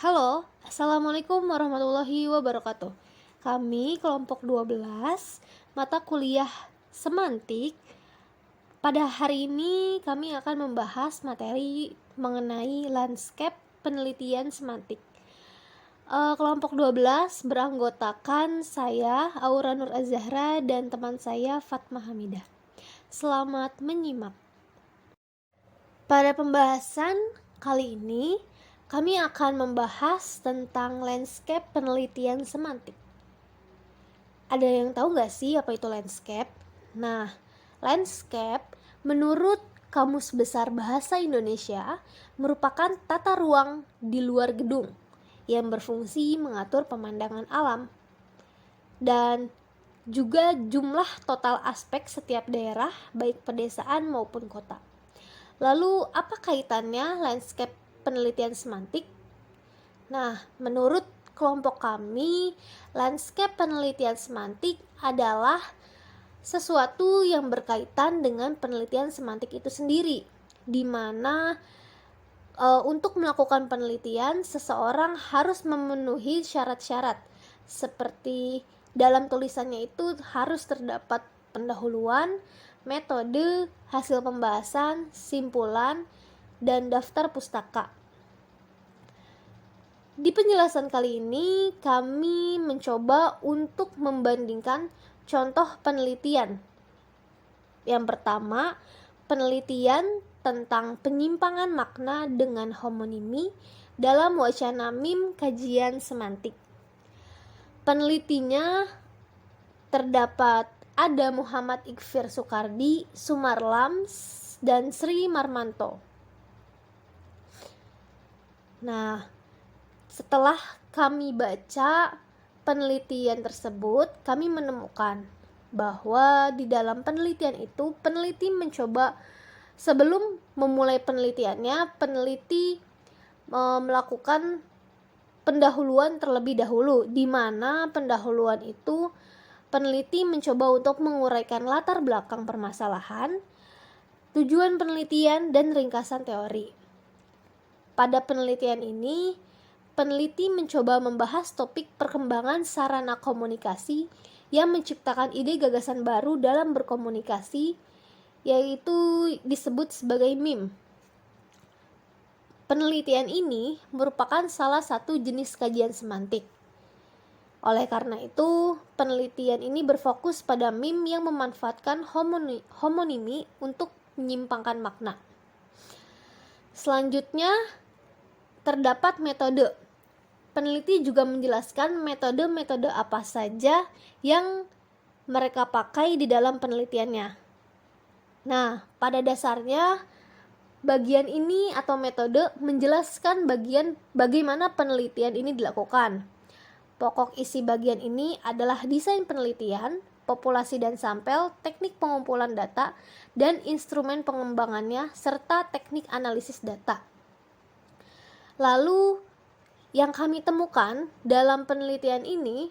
Halo, Assalamualaikum warahmatullahi wabarakatuh. Kami kelompok 12 mata kuliah semantik. Pada hari ini kami akan membahas materi mengenai landscape penelitian semantik. Kelompok 12 beranggotakan saya, Aura Nur Azahra, dan teman saya, Fatma Hamidah. Selamat menyimak. Pada pembahasan kali ini, kami akan membahas tentang landscape penelitian semantik. Ada yang tahu nggak sih apa itu landscape? Nah, landscape menurut Kamus Besar Bahasa Indonesia merupakan tata ruang di luar gedung yang berfungsi mengatur pemandangan alam dan juga jumlah total aspek setiap daerah, baik pedesaan maupun kota. Lalu, apa kaitannya landscape penelitian semantik? Nah, menurut kelompok kami, landscape penelitian semantik adalah sesuatu yang berkaitan dengan penelitian semantik itu sendiri, di mana untuk melakukan penelitian, seseorang harus memenuhi syarat-syarat, seperti dalam tulisannya itu harus terdapat pendahuluan, metode, hasil pembahasan, simpulan, dan daftar pustaka. Di penjelasan kali ini, kami mencoba untuk membandingkan contoh penelitian. Yang pertama, penelitian tentang penyimpangan makna dengan homonimi dalam wacana mim kajian semantik. Penelitinya terdapat ada Muhammad Iqfir Sukardi, Sumarlam, dan Sri Marmanto. Nah, setelah kami baca penelitian tersebut, kami menemukan bahwa di dalam penelitian itu, peneliti mencoba sebelum memulai penelitiannya, peneliti melakukan pendahuluan terlebih dahulu, di mana pendahuluan itu peneliti mencoba untuk menguraikan latar belakang permasalahan, tujuan penelitian, dan ringkasan teori. Pada penelitian ini, peneliti mencoba membahas topik perkembangan sarana komunikasi yang menciptakan ide gagasan baru dalam berkomunikasi, yaitu disebut sebagai meme. Penelitian ini merupakan salah satu jenis kajian semantik. Oleh karena itu, penelitian ini berfokus pada meme yang memanfaatkan homonimi untuk menyimpangkan makna. Selanjutnya, terdapat metode. Peneliti juga menjelaskan metode-metode apa saja yang mereka pakai di dalam penelitiannya. Nah, pada dasarnya, bagian ini atau metode menjelaskan bagaimana penelitian ini dilakukan. Pokok isi bagian ini adalah desain penelitian, populasi dan sampel, teknik pengumpulan data, dan instrumen pengembangannya, serta teknik analisis data. Lalu, yang kami temukan dalam penelitian ini,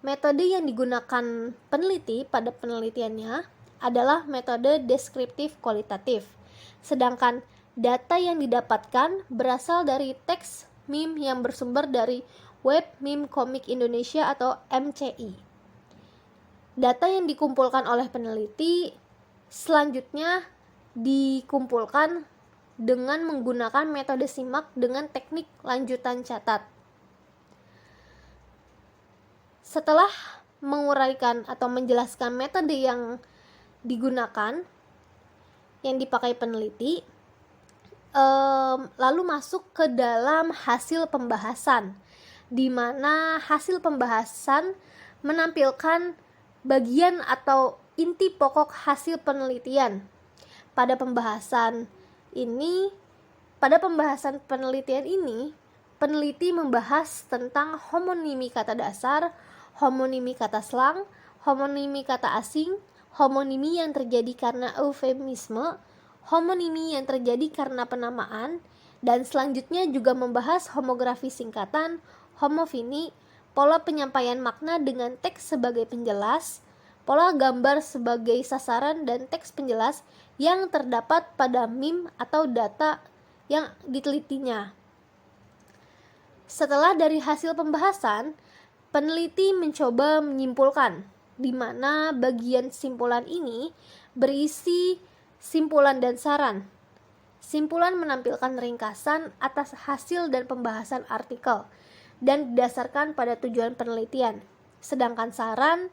metode yang digunakan peneliti pada penelitiannya adalah metode deskriptif kualitatif. Sedangkan data yang didapatkan berasal dari teks meme yang bersumber dari Web Meme Komik Indonesia atau MCI. Data yang dikumpulkan oleh peneliti selanjutnya dikumpulkan dengan menggunakan metode simak dengan teknik lanjutan catat. Setelah menguraikan atau menjelaskan metode yang digunakan, yang dipakai peneliti, lalu masuk ke dalam hasil pembahasan, di mana hasil pembahasan menampilkan bagian atau inti pokok hasil penelitian. Pada pembahasan penelitian ini, peneliti membahas tentang homonimi kata dasar, homonimi kata slang, homonimi kata asing, homonimi yang terjadi karena eufemisme, homonimi yang terjadi karena penamaan, dan selanjutnya juga membahas homografi singkatan, homofini, pola penyampaian makna dengan teks sebagai penjelas, pola gambar sebagai sasaran, dan teks penjelas yang terdapat pada meme atau data yang ditelitinya. Setelah dari hasil pembahasan, peneliti mencoba menyimpulkan di mana bagian simpulan ini berisi simpulan dan saran. Simpulan menampilkan ringkasan atas hasil dan pembahasan artikel dan didasarkan pada tujuan penelitian. Sedangkan saran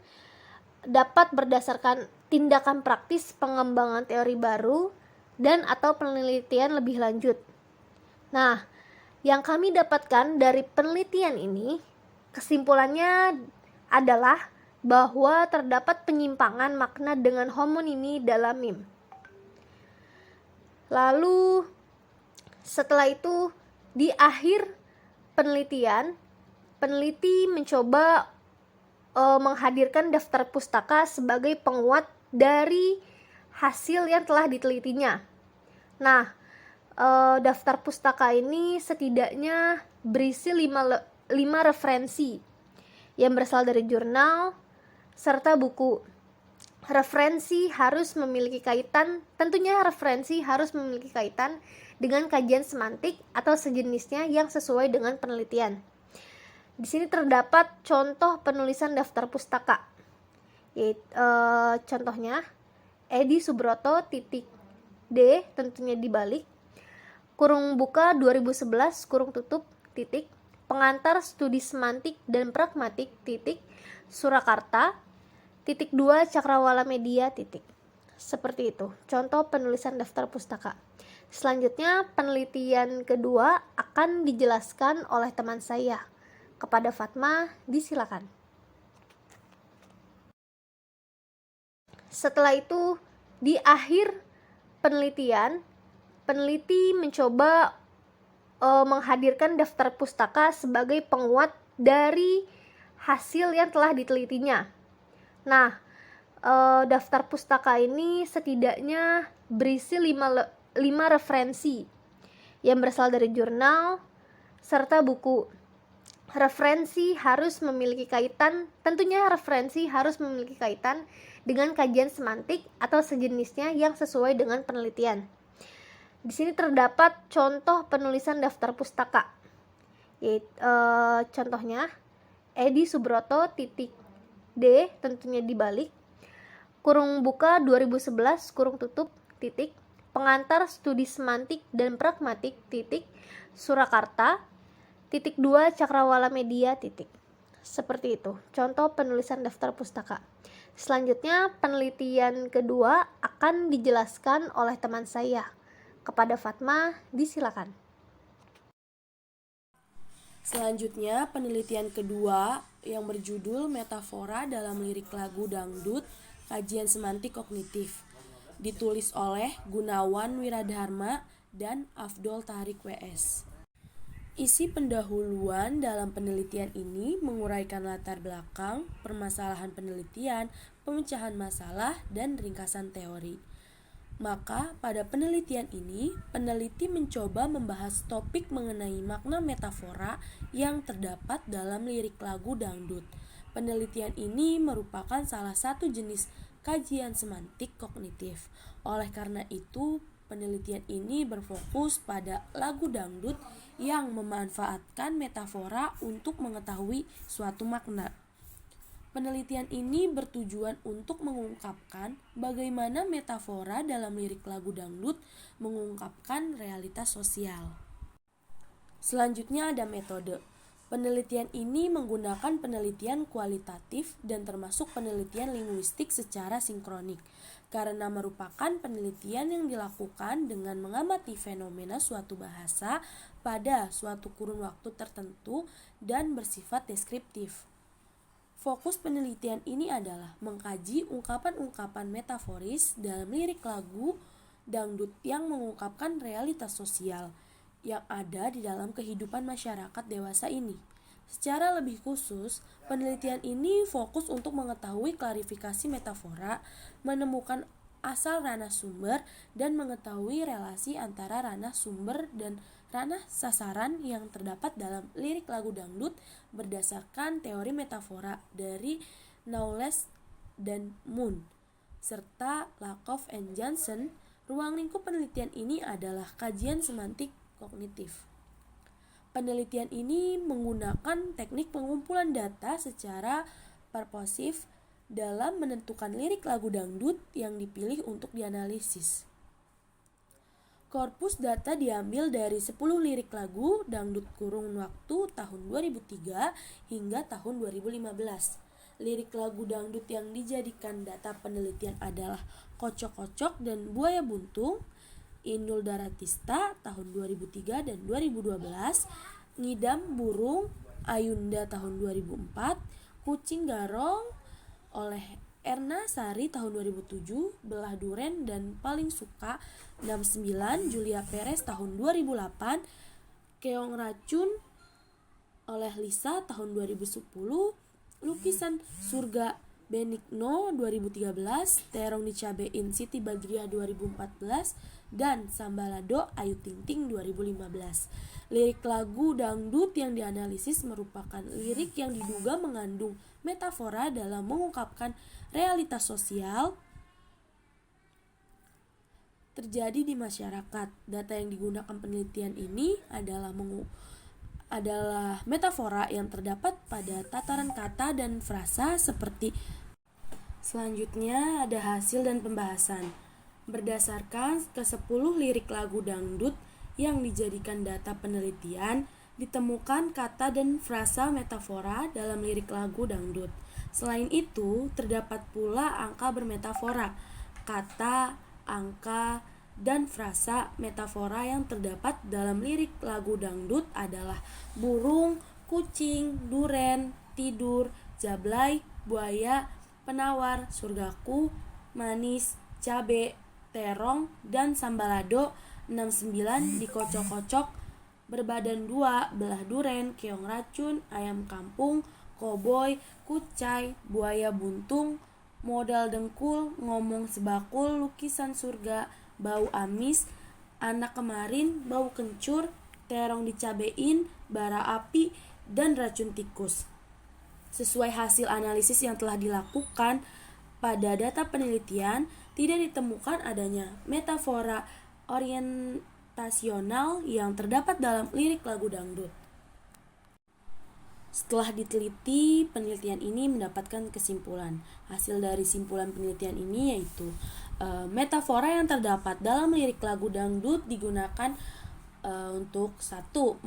dapat berdasarkan tindakan praktis pengembangan teori baru dan atau penelitian lebih lanjut. Nah, yang kami dapatkan dari penelitian ini, kesimpulannya adalah bahwa terdapat penyimpangan makna dengan homonimi dalam meme. Lalu setelah itu di akhir penelitian, peneliti mencoba menghadirkan daftar pustaka sebagai penguat dari hasil yang telah ditelitinya. Nah, daftar pustaka ini setidaknya berisi 5 referensi yang berasal dari jurnal serta buku. Tentunya referensi harus memiliki kaitan dengan kajian semantik atau sejenisnya yang sesuai dengan penelitian. Di sini terdapat contoh penulisan daftar pustaka. Contohnya Edi Subroto .d tentunya dibalik kurung buka 2011 kurung tutup titik pengantar studi semantik dan pragmatik titik Surakarta titik 2 Cakrawala Media titik. Seperti itu contoh penulisan daftar pustaka. Selanjutnya penelitian kedua akan dijelaskan oleh teman saya. Kepada Fatma, disilakan. Setelah itu di akhir penelitian, peneliti mencoba menghadirkan daftar pustaka sebagai penguat dari hasil yang telah ditelitinya. Nah, daftar pustaka ini setidaknya berisi 5 referensi yang berasal dari jurnal serta buku. Tentunya referensi harus memiliki kaitan dengan kajian semantik atau sejenisnya yang sesuai dengan penelitian. Di sini terdapat contoh penulisan daftar pustaka. Contohnya Edi Subroto .d tentunya dibalik kurung buka 2011 kurung tutup titik pengantar studi semantik dan pragmatik titik Surakarta titik 2 Cakrawala Media titik. Seperti itu contoh penulisan daftar pustaka. Selanjutnya penelitian kedua akan dijelaskan oleh teman saya. Kepada Fatma, disilakan. Selanjutnya penelitian kedua yang berjudul Metafora dalam lirik lagu dangdut, kajian semantik kognitif, ditulis oleh Gunawan Wiradharma dan Afdol Tarik WS. Isi pendahuluan dalam penelitian ini menguraikan latar belakang, permasalahan penelitian, pemecahan masalah, dan ringkasan teori. Maka pada penelitian ini, peneliti mencoba membahas topik mengenai makna metafora yang terdapat dalam lirik lagu dangdut. Penelitian ini merupakan salah satu jenis kajian semantik kognitif. Oleh karena itu, penelitian ini berfokus pada lagu dangdut yang memanfaatkan metafora untuk mengetahui suatu makna. Penelitian ini bertujuan untuk mengungkapkan bagaimana metafora dalam lirik lagu dangdut mengungkapkan realitas sosial. Selanjutnya ada metode. Penelitian ini menggunakan penelitian kualitatif dan termasuk penelitian linguistik secara sinkronik, karena merupakan penelitian yang dilakukan dengan mengamati fenomena suatu bahasa pada suatu kurun waktu tertentu dan bersifat deskriptif. Fokus penelitian ini adalah mengkaji ungkapan-ungkapan metaforis dalam lirik lagu dangdut yang mengungkapkan realitas sosial yang ada di dalam kehidupan masyarakat dewasa ini. Secara lebih khusus, penelitian ini fokus untuk mengetahui klarifikasi metafora, menemukan asal ranah sumber, dan mengetahui relasi antara ranah sumber dan ranah sasaran yang terdapat dalam lirik lagu dangdut berdasarkan teori metafora dari Knowles dan Moon, serta Lakoff and Johnson. Ruang lingkup penelitian ini adalah kajian semantik kognitif. Penelitian ini menggunakan teknik pengumpulan data secara perposif dalam menentukan lirik lagu dangdut yang dipilih untuk dianalisis. Korpus data diambil dari 10 lirik lagu dangdut kurun waktu tahun 2003 hingga tahun 2015. Lirik lagu dangdut yang dijadikan data penelitian adalah Kocok Kocok dan Buaya Buntung, Inul Daratista tahun 2003 dan 2012, Ngidam Burung Ayunda tahun 2004, Kucing Garong oleh Erna Sari tahun 2007, Belah Duren dan Paling Suka 69, Julia Perez tahun 2008, Keong Racun oleh Lisa tahun 2010, Lukisan Surga Benigno 2013, Terong Dicabein Siti Badriah 2014, dan Sambalado Ayu Ting Ting 2015. Lirik lagu dangdut yang dianalisis merupakan lirik yang diduga mengandung metafora dalam mengungkapkan realitas sosial terjadi di masyarakat. Data yang digunakan penelitian ini adalah metafora yang terdapat pada tataran kata dan frasa seperti. Selanjutnya ada hasil dan pembahasan. Berdasarkan ke-10 lirik lagu dangdut yang dijadikan data penelitian, ditemukan kata dan frasa metafora dalam lirik lagu dangdut. Selain itu, terdapat pula angka bermetafora. Kata, angka, dan frasa metafora yang terdapat dalam lirik lagu dangdut adalah burung, kucing, duren, tidur, jablay, buaya, penawar, surgaku, manis, cabe, terong, dan sambalado. 69 dikocok-kocok, berbadan dua, belah duren, keong racun, ayam kampung, koboi, kucai, buaya buntung, modal dengkul, ngomong sebakul, lukisan surga, bau amis, anak kemarin, bau kencur, terong dicabein, bara api, dan racun tikus. Sesuai hasil analisis yang telah dilakukan pada data penelitian, tidak ditemukan adanya metafora orientasional yang terdapat dalam lirik lagu dangdut. Setelah diteliti, penelitian ini mendapatkan kesimpulan. Hasil dari simpulan penelitian ini yaitu metafora yang terdapat dalam lirik lagu dangdut digunakan untuk satu,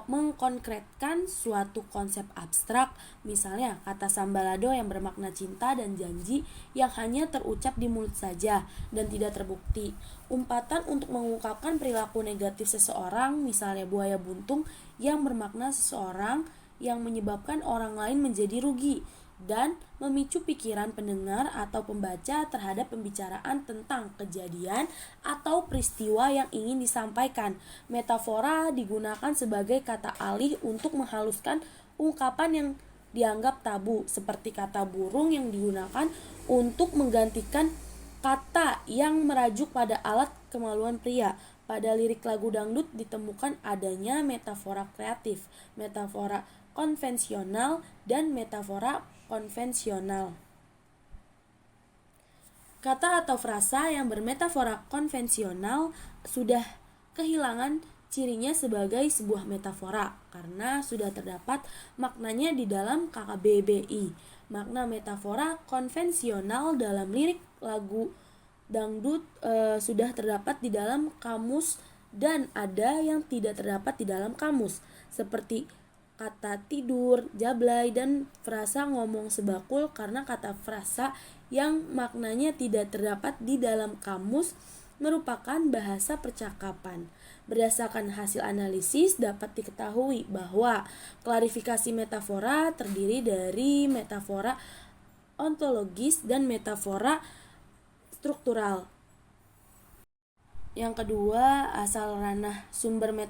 mengkonkretkan suatu konsep abstrak, misalnya kata sambalado yang bermakna cinta dan janji yang hanya terucap di mulut saja dan tidak terbukti. Umpatan untuk mengungkapkan perilaku negatif seseorang, misalnya buaya buntung yang bermakna seseorang yang menyebabkan orang lain menjadi rugi dan memicu pikiran pendengar atau pembaca terhadap pembicaraan tentang kejadian atau peristiwa yang ingin disampaikan. Metafora digunakan sebagai kata alih untuk menghaluskan ungkapan yang dianggap tabu, seperti kata burung yang digunakan untuk menggantikan kata yang merajuk pada alat kemaluan pria. Pada lirik lagu dangdut ditemukan adanya metafora kreatif, metafora konvensional, dan metafora konvensional. Kata atau frasa yang bermetafora konvensional sudah kehilangan cirinya sebagai sebuah metafora karena sudah terdapat maknanya di dalam KKBBI. Makna metafora konvensional dalam lirik lagu dangdut sudah terdapat di dalam kamus dan ada yang tidak terdapat di dalam kamus, seperti kata tidur, jablay, dan frasa ngomong sebakul karena kata frasa yang maknanya tidak terdapat di dalam kamus merupakan bahasa percakapan. Berdasarkan hasil analisis dapat diketahui bahwa klarifikasi metafora terdiri dari metafora ontologis dan metafora struktural. Yang kedua, asal ranah sumber metafora